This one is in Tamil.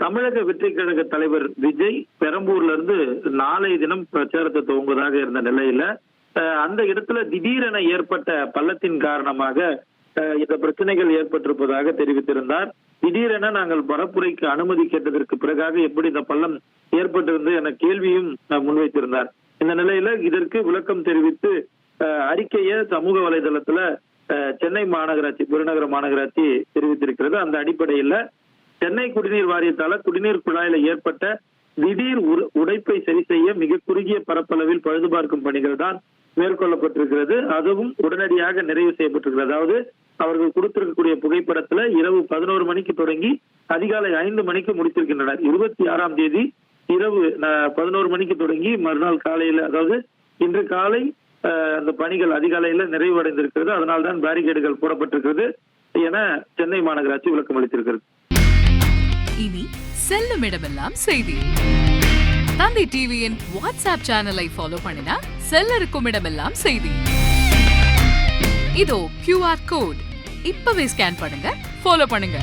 தமிழக வெற்றி கழக தலைவர் விஜய் பெரம்பூர்ல இருந்து நாளைய தினம் பிரச்சாரத்தை துவங்குவதாக இருந்த நிலையில அந்த இடத்துல திடீரென ஏற்பட்ட பள்ளத்தின் காரணமாக இந்த பிரச்சனைகள் ஏற்பட்டிருப்பதாக தெரிவித்திருந்தார். திடீரென நாங்கள் பரப்புரைக்கு அனுமதி கேட்டதற்கு பிறகாக எப்படி இந்த பள்ளம் ஏற்பட்டிருந்து என கேள்வியும் முன்வைத்திருந்தார். இந்த நிலையில இதற்கு விளக்கம் தெரிவித்து அறிக்கையை சமூக வலைதளத்துல சென்னை மாநகராட்சி பெருநகர மாநகராட்சி தெரிவித்திருக்கிறது. அந்த அடிப்படையில சென்னை குடிநீர் வாரியத்தால குடிநீர் குழாயில ஏற்பட்ட திடீர் உடைப்பை சரி செய்ய மிக குறுகிய பரப்பளவில் பழுது பார்க்கும் பணிகள் தான் மேற்கொள்ளப்பட்டிருக்கிறது. அதுவும் உடனடியாக நிறைவு செய்யப்பட்டிருக்கிறது. அதாவது அவர்கள் கொடுத்திருக்கக்கூடிய புகைப்படத்துல இரவு 11 மணிக்கு தொடங்கி அதிகாலை 5 மணிக்கு முடித்திருக்கின்றனர். 26ஆம் தேதி இரவு 11 மணிக்கு தொடங்கி மறுநாள் காலையில, அதாவது இன்று காலை அந்த பணிகள் அதிகாலையில நிறைவடைந்திருக்கிறது. அதனால்தான் பேரிகேடுகள் போடப்பட்டிருக்கிறது என சென்னை மாநகராட்சி விளக்கம் அளித்திருக்கிறது. இனி செல்லும் இடமெல்லாம் செய்தி. தந்தி டிவியின் வாட்ஸ்அப் சேனலை ஃபாலோ பண்ணினா செல்ல இருக்கும் இடமெல்லாம் செய்தி. இதோ QR கோட் இப்பவே ஸ்கேன் பண்ணுங்க, ஃபாலோ பண்ணுங்க.